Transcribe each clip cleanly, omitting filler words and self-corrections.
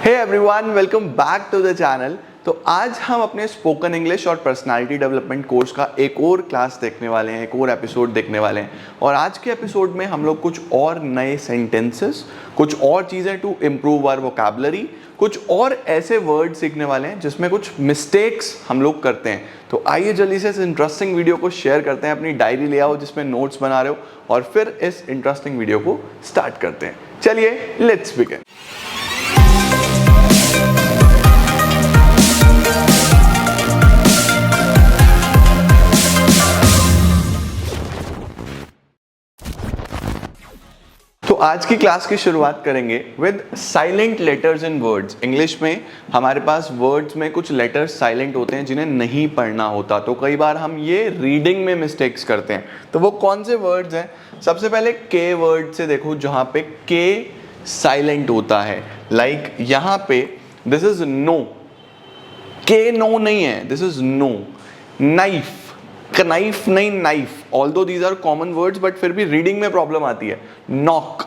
Hey everyone, welcome back to the channel. तो आज हम अपने स्पोकन इंग्लिश और पर्सनालिटी डेवलपमेंट कोर्स का एक और क्लास देखने वाले हैं, एक और एपिसोड देखने वाले हैं। और आज के एपिसोड में हम लोग कुछ और नए सेंटेंसेस, कुछ और चीज़ें टू इम्प्रूव आवर वोकैबुलरी, कुछ और ऐसे वर्ड सीखने वाले हैं जिसमें कुछ मिस्टेक्स हम लोग करते हैं। तो आइए जल्दी से इस इंटरेस्टिंग वीडियो को शेयर करते हैं, अपनी डायरी ले आओ जिसमें नोट्स बना रहे हो और फिर इस इंटरेस्टिंग वीडियो को स्टार्ट करते हैं। चलिए, लेट्स बिगिन। तो आज की क्लास की शुरुआत करेंगे with silent letters in words. English में हमारे पास वर्ड्स में कुछ लेटर्स साइलेंट होते हैं जिन्हें नहीं पढ़ना होता, तो कई बार हम ये रीडिंग में मिस्टेक्स करते हैं। तो वो कौन से वर्ड्स हैं? सबसे पहले के वर्ड से देखो, जहां पे के साइलेंट होता है। लाइक यहाँ पे this is know, k no नहीं है, this is no. Knife, knife नहीं knife, although these are common words but फिर भी रीडिंग में प्रॉब्लम आती है। नॉक,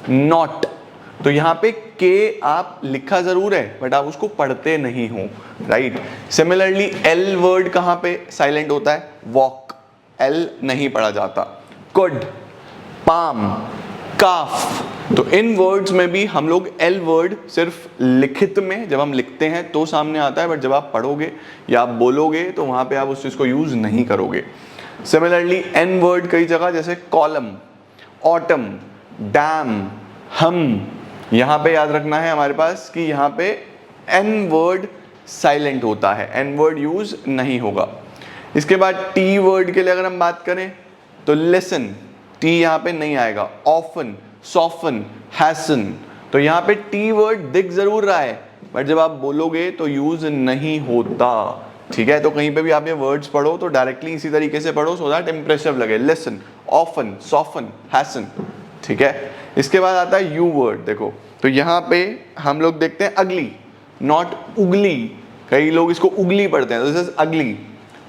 नॉट, तो यहाँ पे के आप लिखा जरूर है बट आप उसको पढ़ते नहीं हो, राइट। सिमिलरली एल वर्ड कहाँ पे साइलेंट होता है? वॉक, एल नहीं पढ़ा जाता। कुड, पाम, काफ, तो इन वर्ड्स में भी हम लोग एल वर्ड सिर्फ लिखित में जब हम लिखते हैं तो सामने आता है, बट जब आप पढ़ोगे या आप बोलोगे तो वहां पे आप उस चीज को यूज नहीं करोगे। सिमिलरली एन वर्ड कई जगह, जैसे कॉलम, ऑटम, डैम, हम, यहां पे याद रखना है हमारे पास कि यहां पे एन वर्ड साइलेंट होता है, एन वर्ड यूज नहीं होगा। इसके बाद टी वर्ड के लिए अगर हम बात करें तो लिसन, टी यहाँ पे नहीं आएगा। ऑफन, सॉफन, हैसन, तो यहाँ पे टी वर्ड दिख जरूर रहा है बट जब आप बोलोगे तो यूज नहीं होता, ठीक है। तो कहीं पे भी आप ये वर्ड्स पढ़ो तो डायरेक्टली इसी तरीके से पढ़ो सो दैट इंप्रेसिव लगे। लिसन, ऑफन, सॉफन, हैसन, ठीक है। इसके बाद आता है यू वर्ड। देखो तो यहाँ पे हम लोग देखते हैं अगली, नॉट उगली, कई लोग इसको उगली पढ़ते हैं, दिस इज अगली।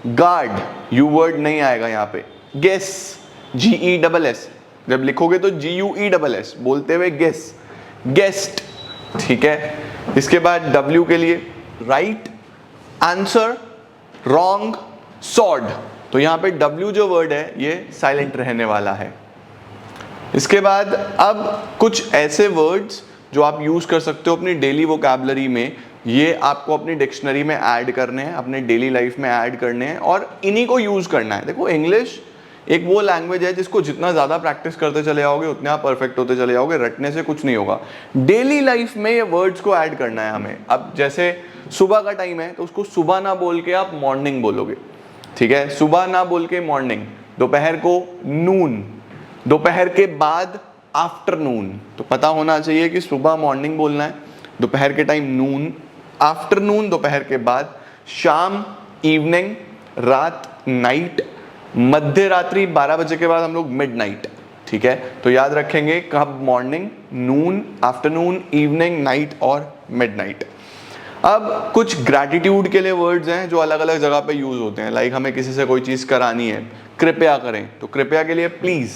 गार्ड, यू वर्ड नहीं आएगा यहाँ पे। गेस, GESS, जब लिखोगे तो GUESS, बोलते हुए गेस, गेस्ट, ठीक है। इसके बाद W के लिए राइट, आंसर, रॉन्ग, सॉर्ड, तो यहां पे W जो वर्ड है ये साइलेंट रहने वाला है। इसके बाद अब कुछ ऐसे वर्ड्स जो आप यूज कर सकते हो अपनी डेली वोकैबुलरी में, ये आपको अपनी डिक्शनरी में ऐड करने हैं, अपने डेली लाइफ में ऐड करने हैं और इन्हीं को यूज करना है। देखो इंग्लिश एक वो लैंग्वेज है जिसको जितना ज़्यादा प्रैक्टिस करते चले जाओगे उतने आप परफेक्ट होते चले जाओगे, रटने से कुछ नहीं होगा। डेली लाइफ में ये वर्ड्स को ऐड करना है हमें। अब जैसे सुबह का टाइम है तो उसको सुबह ना बोल के आप मॉर्निंग बोलोगे, ठीक है। सुबह ना बोल के मॉर्निंग, दोपहर को नून, दोपहर के बाद आफ्टरनून, तो पता होना चाहिए कि सुबह मॉर्निंग बोलना है, दोपहर के टाइम नून, आफ्टरनून दोपहर के बाद, शाम इवनिंग, रात नाइट, मध्य रात्रि 12 बजे के बाद हम लोग मिड नाइट, ठीक है। तो याद रखेंगे कब मॉर्निंग, नून, आफ्टरनून, इवनिंग, नाइट और मिड नाइट। अब कुछ ग्रैटिट्यूड के लिए वर्ड्स हैं जो अलग अलग जगह पे यूज होते हैं। लाइक हमें किसी से कोई चीज करानी है, कृपया करें, तो कृपया के लिए प्लीज,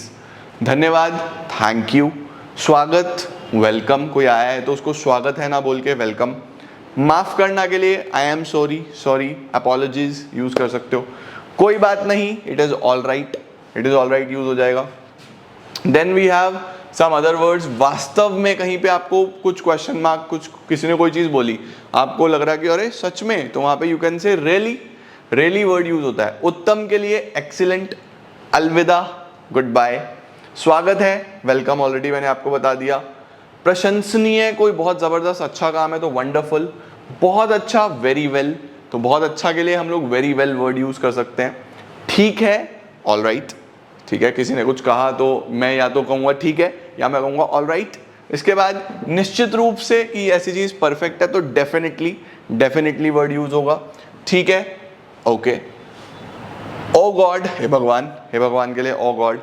धन्यवाद, थैंक यू, स्वागत, वेलकम, कोई आया है तो उसको स्वागत है ना बोल के वेलकम। माफ करना के लिए I am sorry, sorry, apologies use कर सकते हो। कोई बात नहीं, it is all right, it is all right use हो जाएगा। Then we have some other words. वास्तव में कहीं पे आपको कुछ क्वेश्चन मार्क, कुछ किसी ने कोई चीज बोली, आपको लग रहा है कि अरे सच में, तो वहां पे you can say really, really word use होता है। उत्तम के लिए एक्सीलेंट, अलविदा, गुड बाय। स्वागत है, वेलकम ऑलरेडी मैंने आपको बता दिया। प्रशंसनीय, कोई बहुत जबरदस्त अच्छा काम है तो वंडरफुल। बहुत अच्छा, वेरी वेल, तो बहुत अच्छा के लिए हम लोग वेरी वेल वर्ड यूज कर सकते हैं। ठीक है, ऑल राइट, ठीक है। किसी ने कुछ कहा तो मैं या तो कहूँगा ठीक है या मैं कहूँगा ऑल राइट। इसके बाद निश्चित रूप से कि ऐसी चीज परफेक्ट है तो डेफिनेटली, डेफिनेटली वर्ड यूज होगा, ठीक है, ओके। ओ गॉड, हे भगवान, हे भगवान के लिए ओ गॉड।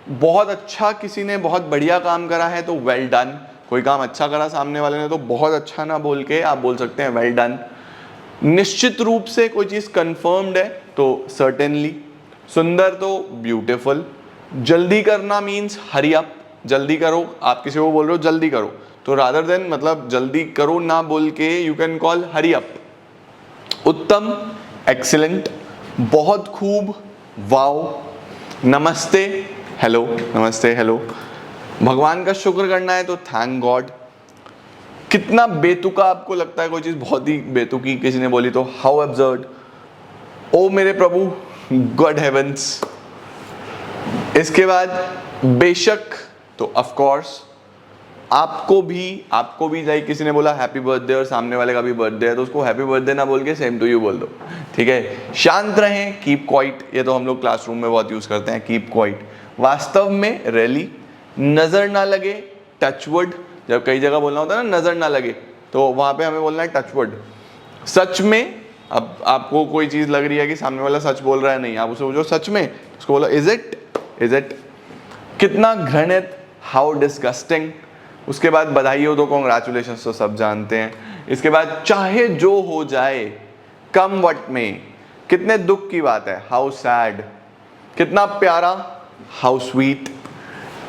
बहुत अच्छा, किसी ने बहुत बढ़िया काम करा है तो वेल डन, कोई काम अच्छा करा सामने वाले ने तो बहुत अच्छा ना बोल के आप बोल सकते हैं वेल डन। निश्चित रूप से कोई चीज कंफर्म्ड है तो सर्टेनली। सुंदर तो ब्यूटीफुल। जल्दी करना मीन्स हरी अप, जल्दी करो, आप किसी को बोल रहे हो जल्दी करो तो रादर देन मतलब जल्दी करो ना बोल के you can call hurry up. उत्तम, एक्सीलेंट, बहुत खूब, वाओ, नमस्ते, हेलो, नमस्ते, हेलो। भगवान का शुक्र करना है तो थैंक गॉड। कितना बेतुका आपको लगता है कोई चीज बहुत ही बेतुकी किसी ने बोली तो हाउ एब्सर्ड। ओ मेरे प्रभु, गॉड हेवेंस। इसके बाद बेशक, तो ऑफ कोर्स आपको भी लाइक किसी ने बोला हैप्पी बर्थडे और सामने वाले का भी बर्थडे है तो उसको हैप्पी बर्थडे ना बोल के सेम टू यू बोल दो, ठीक है। शांत रहें, कीप क्वाइट, ये तो हम लोग क्लासरूम में बहुत यूज करते हैं, कीप क्वाइट। वास्तव में, रेली, नजर ना लगे, टचवुड, जब कई जगह बोलना होता है ना नजर ना लगे तो वहां पे हमें बोलना है टचवुड। सच में, अब आपको कोई चीज लग रही है कि सामने वाला सच बोल रहा है, नहीं, आप उसे बोलो सच में, उसको बोलो इज इट। कितना घृणित, हाउ डिस्गस्टिंग। उसके बाद बधाई हो तो कॉन्ग्रेचुलेशन तो सब जानते हैं। इसके बाद चाहे जो हो जाए, कम वट में, कितने दुख की बात है, हाउ सैड। कितना प्यारा, हाउ स्वीट।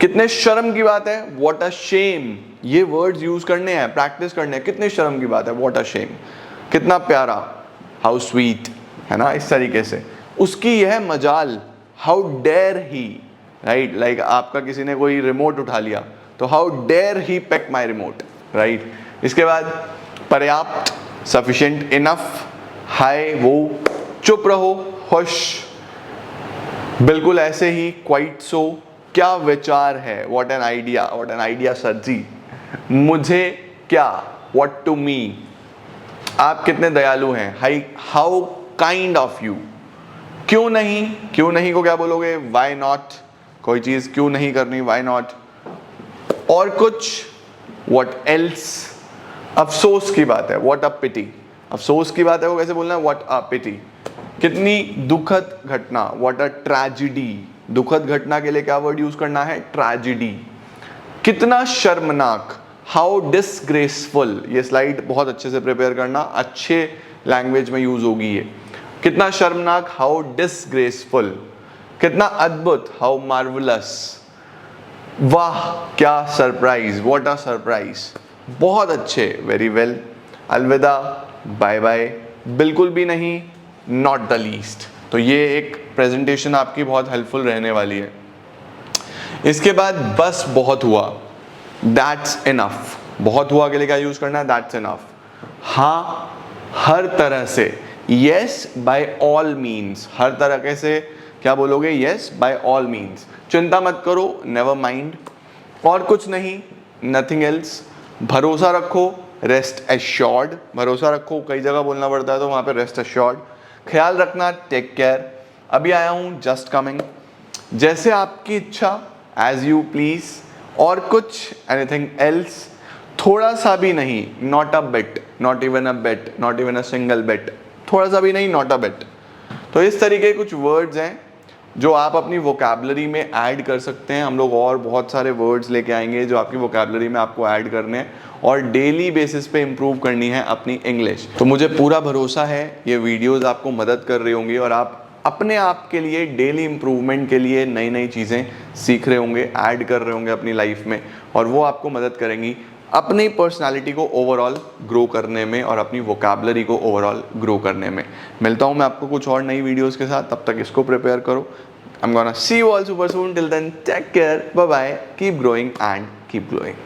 कितने शर्म की बात है, व्हाट अ शेम। ये वर्ड्स यूज करने हैं, प्रैक्टिस करने हैं। कितने शर्म की बात है, व्हाट अ शेम। कितना प्यारा, हाउ स्वीट, है ना, इस तरीके से। उसकी यह मजाल, how dare he, right, like आपका किसी ने कोई रिमोट उठा लिया तो how dare he pick my remote, right. इसके बाद पर्याप्त, सफिशिएंट, इनफ, हाय, वो, चुप रहो, खुश, बिल्कुल ऐसे ही, क्वाइट सो, क्या विचार है, व्हाट एन आइडिया सर जी। मुझे क्या, व्हाट टू मी। आप कितने दयालु हैं, हाउ काइंड ऑफ यू। क्यों नहीं को क्या बोलोगे, वाई नॉट। कोई चीज क्यों नहीं करनी, वाई नॉट। और कुछ, व्हाट एल्स। अफसोस की बात है, व्हाट अ पिटी। अफसोस की बात है वो कैसे बोलना है, व्हाट अ पिटी। कितनी दुखद घटना, व्हाट अ ट्रेजिडी। दुखद घटना के लिए क्या वर्ड यूज करना है, ट्रेजिडी। कितना शर्मनाक, हाउ डिसग्रेसफुल। ये स्लाइड बहुत अच्छे से प्रिपेयर करना, अच्छे लैंग्वेज में यूज होगी ये। कितना शर्मनाक, हाउ डिसग्रेसफुल। कितना अद्भुत, हाउ मार्वलस। वाह क्या सरप्राइज, व्हाट अ सरप्राइज। बहुत अच्छे, वेरी वेल। अलविदा, बाय बाय, बिल्कुल भी नहीं, नॉट द लीस्ट। तो ये एक प्रेजेंटेशन आपकी बहुत हेल्पफुल रहने वाली है। इसके बाद बस बहुत हुआ, दैट्स इनफ। बहुत हुआ के लिए क्या यूज करना है, दैट्स इनफ। हाँ, हर तरह से, यस बाय ऑल मीन्स। हर तरह से क्या बोलोगे, यस बाय ऑल मीन्स। चिंता मत करो, नेवर माइंड। और कुछ नहीं, नथिंग एल्स। भरोसा रखो, रेस्ट एश्योर्ड। भरोसा रखो कई जगह बोलना पड़ता है तो वहां पे रेस्ट एश्योर्ड। ख्याल रखना, टेक केयर। अभी आया हूं, जस्ट कमिंग। जैसे आपकी इच्छा, एज यू प्लीज। और कुछ, एनीथिंग एल्स। थोड़ा सा भी नहीं, not a bit, not even a bet, not even a single bet. थोड़ा सा भी नहीं, नॉट अ बेट। तो इस तरीके के कुछ वर्ड्स हैं जो आप अपनी वोकैबुलरी में ऐड कर सकते हैं। हम लोग और बहुत सारे वर्ड्स लेके आएंगे जो आपकी वोकैबुलरी में आपको ऐड करने हैं और डेली बेसिस पे इम्प्रूव करनी है अपनी इंग्लिश। तो मुझे पूरा भरोसा है ये वीडियोस आपको मदद कर रही होंगी और आप अपने आप के लिए डेली इम्प्रूवमेंट के लिए नई नई चीज़ें सीख रहे होंगे, ऐड कर रहे होंगे अपनी लाइफ में, और वो आपको मदद करेंगी अपनी पर्सनालिटी को ओवरऑल ग्रो करने में और अपनी वोकैबुलरी को ओवरऑल ग्रो करने में। मिलता हूँ मैं आपको कुछ और नई वीडियोस के साथ, तब तक इसको प्रिपेयर करो। I'm gonna see you all super soon. Till then, take care. Bye bye. Keep growing and keep glowing.